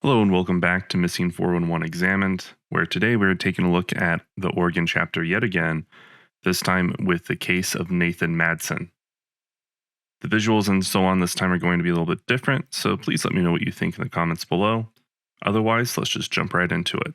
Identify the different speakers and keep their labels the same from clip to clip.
Speaker 1: Hello and welcome back to Missing 411 Examined, where today we're taking a look at the Oregon chapter yet again, this time with the case of Nathan Madsen. The visuals and so on this time are going to be a little bit different, so please let me know what you think in the comments below. Otherwise, let's just jump right into it.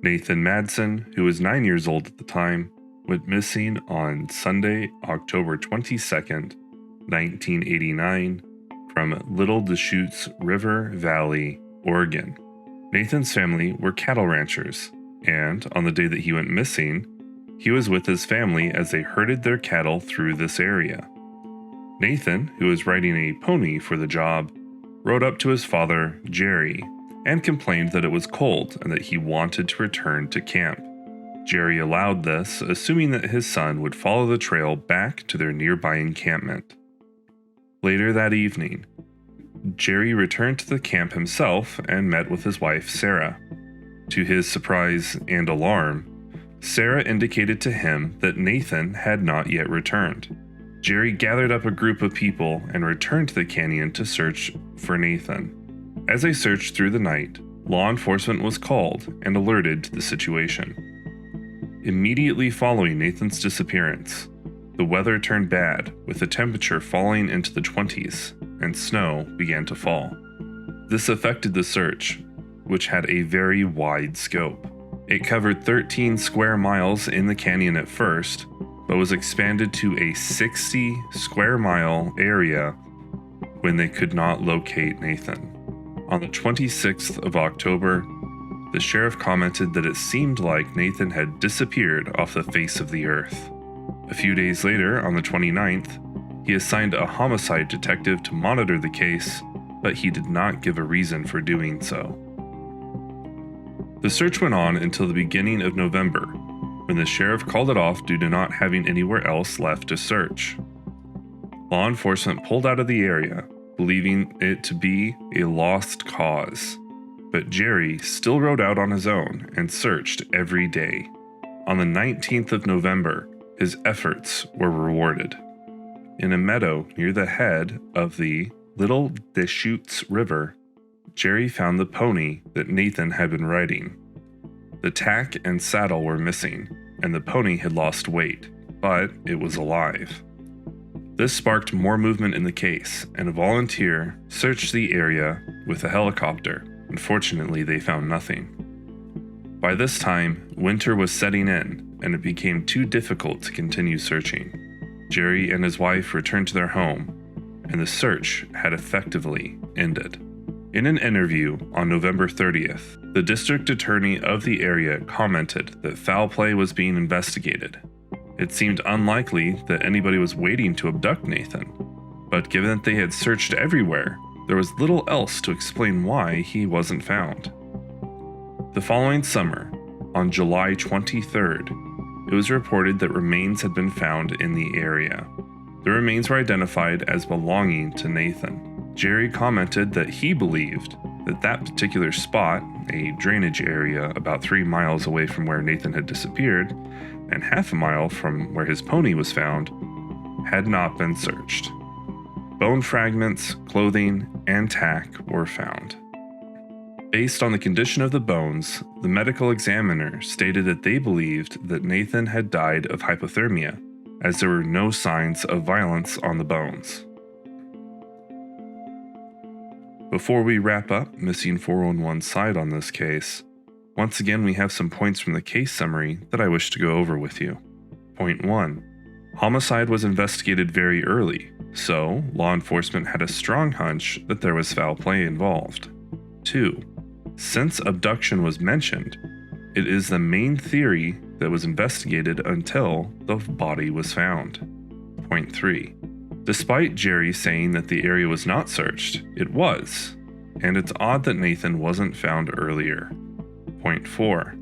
Speaker 1: Nathan Madsen, who was 9 years old at the time, went missing on Sunday, October 22nd, 1989, from Little Deschutes River Valley, Oregon. Nathan's family were cattle ranchers, and on the day that he went missing, he was with his family as they herded their cattle through this area. Nathan, who was riding a pony for the job, rode up to his father, Jerry, and complained that it was cold and that he wanted to return to camp. Jerry allowed this, assuming that his son would follow the trail back to their nearby encampment. Later that evening, Jerry returned to the camp himself and met with his wife, Sarah. To his surprise and alarm, Sarah indicated to him that Nathan had not yet returned. Jerry gathered up a group of people and returned to the canyon to search for Nathan. As they searched through the night, law enforcement was called and alerted to the situation. Immediately following Nathan's disappearance, the weather turned bad, with the temperature falling into the 20s, and snow began to fall. This affected the search, which had a very wide scope. It covered 13 square miles in the canyon at first, but was expanded to a 60 square mile area when they could not locate Nathan. On the 26th of October, the sheriff commented that it seemed like Nathan had disappeared off the face of the earth. A few days later, on the 29th, he assigned a homicide detective to monitor the case, but he did not give a reason for doing so. The search went on until the beginning of November, when the sheriff called it off due to not having anywhere else left to search. Law enforcement pulled out of the area, believing it to be a lost cause, but Jerry still rode out on his own and searched every day. On the 19th of November, his efforts were rewarded. In a meadow near the head of the Little Deschutes River, Jerry found the pony that Nathan had been riding. The tack and saddle were missing, and the pony had lost weight, but it was alive. This sparked more movement in the case, and a volunteer searched the area with a helicopter. Unfortunately, they found nothing. By this time, winter was setting in, and it became too difficult to continue searching. Jerry and his wife returned to their home, and the search had effectively ended. In an interview on November 30th, the district attorney of the area commented that foul play was being investigated. It seemed unlikely that anybody was waiting to abduct Nathan, but given that they had searched everywhere, there was little else to explain why he wasn't found. The following summer, on July 23rd, it was reported that remains had been found in the area. The remains were identified as belonging to Nathan. Jerry commented that he believed that that particular spot, a drainage area about 3 miles away from where Nathan had disappeared, and half a mile from where his pony was found, had not been searched. Bone fragments, clothing, and tack were found. Based on the condition of the bones, the medical examiner stated that they believed that Nathan had died of hypothermia, as there were no signs of violence on the bones. Before we wrap up Missing 411's side on this case, once again we have some points from the case summary that I wish to go over with you. Point 1. Homicide was investigated very early, so law enforcement had a strong hunch that there was foul play involved. 2. Since abduction was mentioned, it is the main theory that was investigated until the body was found. Point 3. Despite Jerry saying that the area was not searched, it was, and it's odd that Nathan wasn't found earlier. Point 4.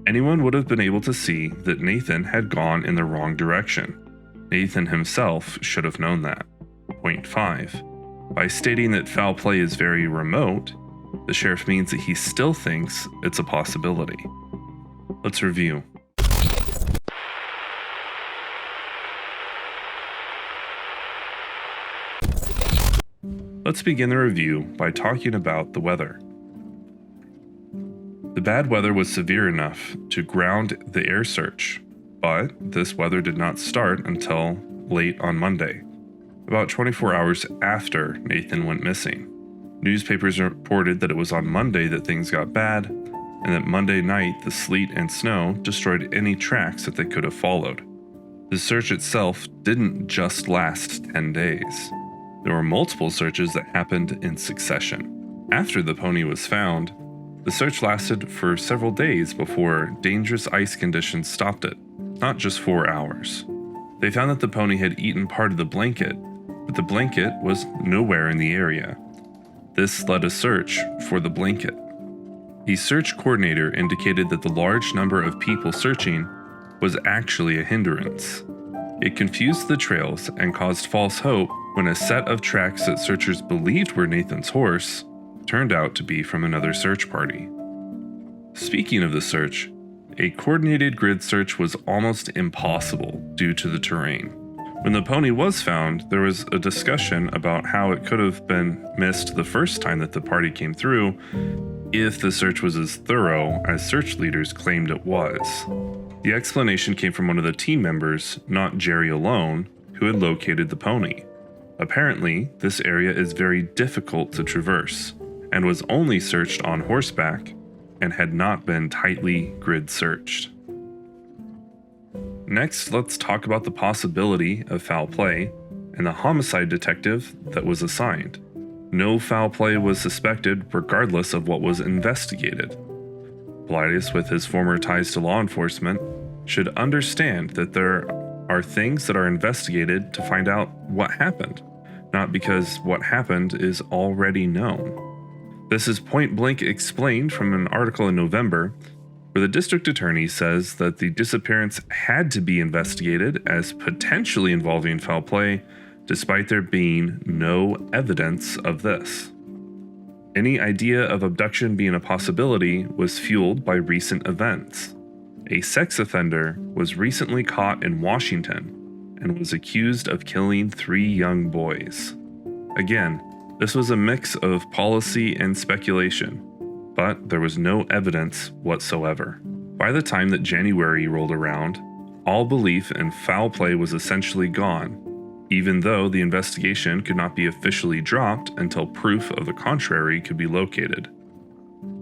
Speaker 1: Anyone would have been able to see that Nathan had gone in the wrong direction. Nathan himself should have known that. Point 5. By stating that foul play is very remote, the sheriff means that he still thinks it's a possibility. Let's review. Let's begin the review by talking about the weather. The bad weather was severe enough to ground the air search, but this weather did not start until late on Monday, about 24 hours after Nathan went missing. Newspapers reported that it was on Monday that things got bad, and that Monday night the sleet and snow destroyed any tracks that they could have followed. The search itself didn't just last 10 days. There were multiple searches that happened in succession. After the pony was found, the search lasted for several days before dangerous ice conditions stopped it, not just 4 hours. They found that the pony had eaten part of the blanket, but the blanket was nowhere in the area. This led a search for the blanket. The search coordinator indicated that the large number of people searching was actually a hindrance. It confused the trails and caused false hope when a set of tracks that searchers believed were Nathan's horse turned out to be from another search party. Speaking of the search, a coordinated grid search was almost impossible due to the terrain. When the pony was found, there was a discussion about how it could have been missed the first time that the party came through if the search was as thorough as search leaders claimed it was. The explanation came from one of the team members, not Jerry alone, who had located the pony. Apparently, this area is very difficult to traverse, and was only searched on horseback, and had not been tightly grid searched. Next, let's talk about the possibility of foul play and the homicide detective that was assigned. No foul play was suspected regardless of what was investigated. Blightus, with his former ties to law enforcement, should understand that there are things that are investigated to find out what happened, not because what happened is already known. This is point blank explained from an article in November, where the district attorney says that the disappearance had to be investigated as potentially involving foul play, despite there being no evidence of this. Any idea of abduction being a possibility was fueled by recent events. A sex offender was recently caught in Washington and was accused of killing 3 young boys. Again, this was a mix of policy and speculation, but there was no evidence whatsoever. By the time that January rolled around, all belief in foul play was essentially gone, even though the investigation could not be officially dropped until proof of the contrary could be located.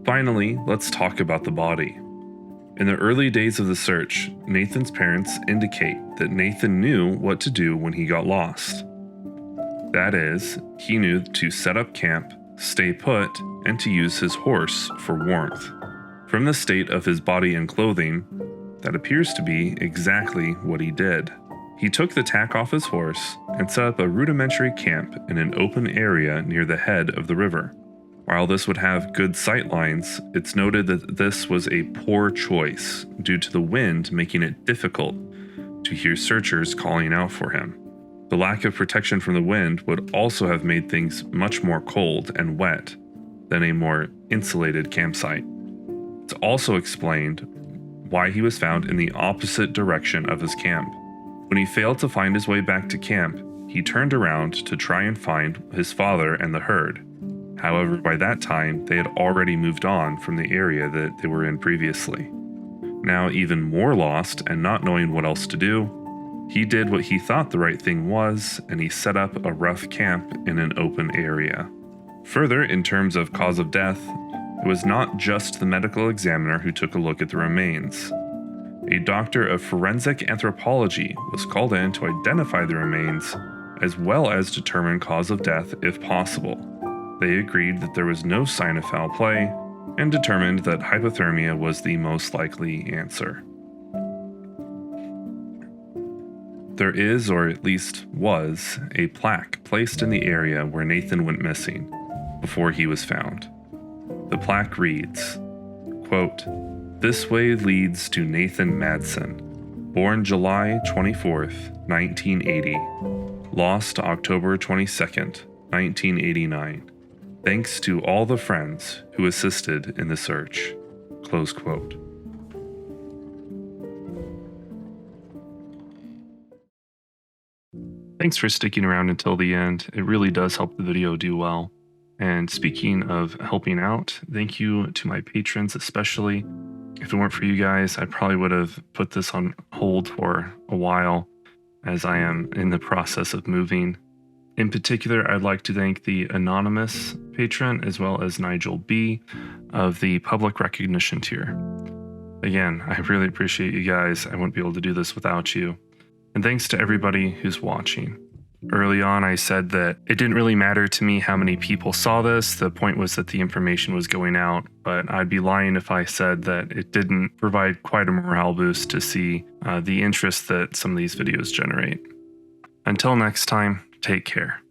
Speaker 1: Finally, let's talk about the body. In the early days of the search, Nathan's parents indicate that Nathan knew what to do when he got lost. That is, he knew to set up camp, stay put, and to use his horse for warmth. From the state of his body and clothing, that appears to be exactly what he did. He took the tack off his horse and set up a rudimentary camp in an open area near the head of the river. While this would have good sight lines, it's noted that this was a poor choice due to the wind making it difficult to hear searchers calling out for him. The lack of protection from the wind would also have made things much more cold and wet than a more insulated campsite. It's also explained why he was found in the opposite direction of his camp. When he failed to find his way back to camp, he turned around to try and find his father and the herd. However, by that time, they had already moved on from the area that they were in previously. Now even more lost and not knowing what else to do, he did what he thought the right thing was, and he set up a rough camp in an open area. Further, in terms of cause of death, it was not just the medical examiner who took a look at the remains. A doctor of forensic anthropology was called in to identify the remains, as well as determine cause of death if possible. They agreed that there was no sign of foul play, and determined that hypothermia was the most likely answer. There is, or at least was, a plaque placed in the area where Nathan went missing before he was found. The plaque reads, quote, "This way leads to Nathan Madsen, born July 24th, 1980, lost October 22nd, 1989. Thanks to all the friends who assisted in the search." Close quote. Thanks for sticking around until the end. It really does help the video do well. And speaking of helping out, thank you to my patrons especially. If it weren't for you guys, I probably would have put this on hold for a while, as I am in the process of moving. In particular, I'd like to thank the anonymous patron as well as Nigel B of the public recognition tier. Again, I really appreciate you guys. I wouldn't be able to do this without you. And thanks to everybody who's watching. Early on, I said that it didn't really matter to me how many people saw this. The point was that the information was going out, but I'd be lying if I said that it didn't provide quite a morale boost to see the interest that some of these videos generate. Until next time, take care.